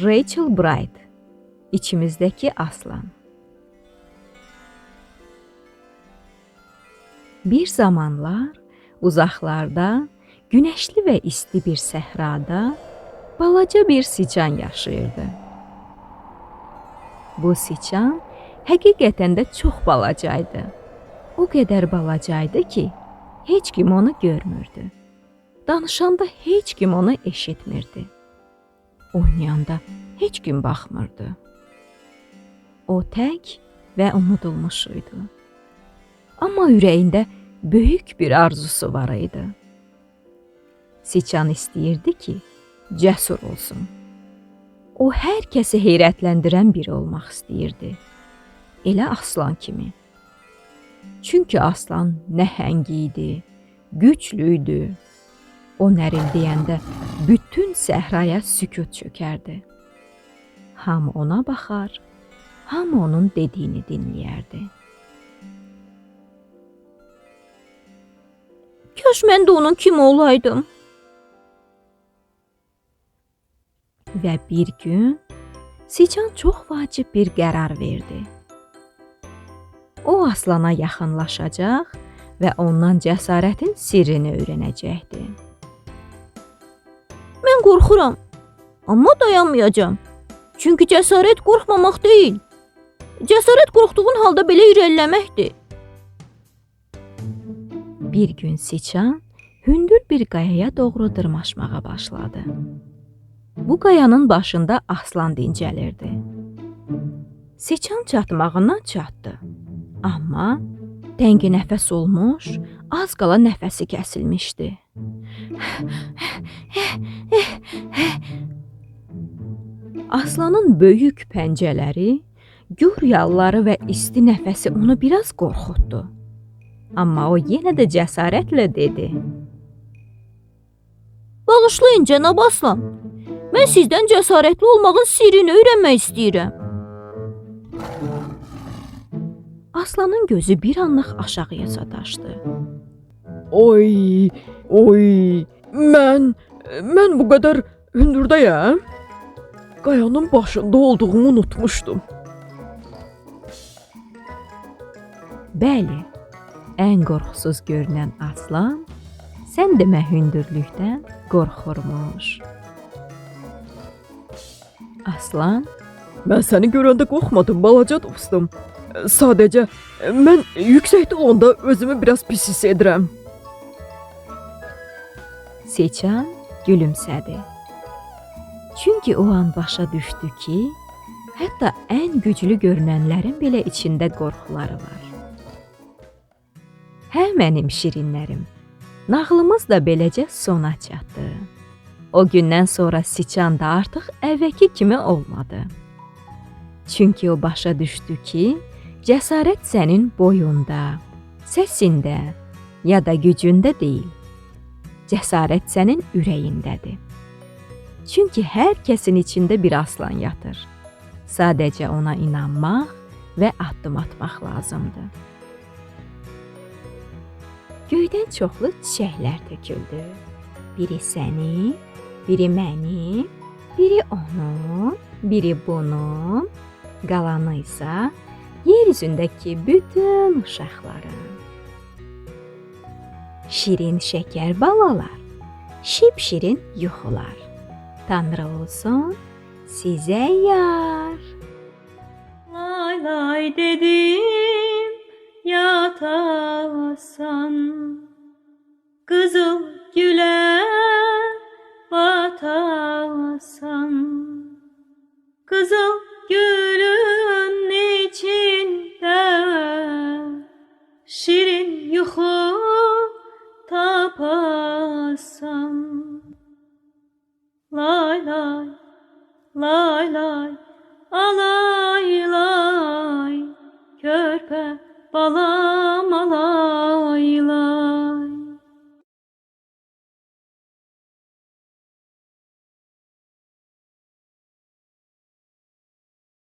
Rachel Bright, İçimizdeki aslan. Bir zamanlar uzaqlarda, günəşli və isti bir səhrada balaca bir siçan yaşayırdı. Bu siçan həqiqətən də çox balacaydı. O qədər balacaydı ki, heç kim onu görmürdü. Danışanda heç kim onu eşitmirdi. Oynayanda heç kim baxmırdı. O tək və unudulmuş idi. Amma ürəyində böyük bir arzusu var idi. Siçan istəyirdi ki, cəsur olsun. O hər kəsi heyrətləndirən biri olmaq istəyirdi. Elə aslan kimi. Çünki aslan nəhəng idi, güclü idi. O nərildəyəndə bütün səhraya sükut çökərdi. Hamı ona baxar, hamı onun dediyini dinləyərdi. Kaş mən də onun kimi olaydım. Və bir gün siçan çox vacib bir qərar verdi. O aslana yaxınlaşacaq və ondan cəsarətin sirrini öyrənəcəkdi. Mən qorxuram, amma dayanmayacağam. Çünki cəsarət qorxmamaq deyil. Cəsarət qorxduğun halda belə irəliləməkdir. Bir gün siçan hündür bir qayaya doğru dırmaşmağa başladı. Bu qayanın başında aslan dincəlirdi. Siçan çatmağına çatdı. Amma təngi nəfəs olmuş, az qala nəfəsi kəsilmişdi. Aslanın böyük pəncələri, gür yalları və isti nəfəsi onu biraz qorxutdu. Amma o yenə də cəsarətlə dedi. Bağışlayın cənab aslan. Mən sizdən cəsarətli olmağın sirrini öyrənmək istəyirəm. Aslanın gözü bir anlıq aşağıya sataşdı. Oy, mən bu qədər hündürdəyəm. Qayanın başında olduğumu unutmuşdum. Bəli, ən qorxusuz görünən aslan, sən demə hündürlükdən qorxurmuş. Aslan, Mən səni görəndə qorxmadım, balaca dostum. Sadəcə mən yüksəkdə olanda özümü biraz pis hiss edirəm. siçan gülümsədi. Çünki o an başa düşdü ki, hətta ən güclü görünənlərin belə içində qorxuları var. Hə mənim şirinlərim, nağlımız da beləcə sona çatdı. O gündən sonra siçan da artıq əvvəlki kimi olmadı. Çünki o başa düşdü ki, cəsarət sənin boyunda, səsində ya da gücündə deyil. Cəsarət sənin ürəyindədir. Çünki hər kəsin içində bir aslan yatır. Sadəcə ona inanmaq və addım atmaq lazımdır. Göydən çoxlu çiçəklər töküldü. Biri səni, biri məni, biri onun, biri bunun, qalanı isə yer üzündəki bütün uşaqların. Şirin şəkər balalar, şipşirin yuxular. Tanrı olsun sizə yar. Lay lay dedim yatasan, qızıl gülə batasan. Qızıl gülün içində şirin yuxu tapasan. Lay lay, lay lay, alay lay, körpə balam alay lay.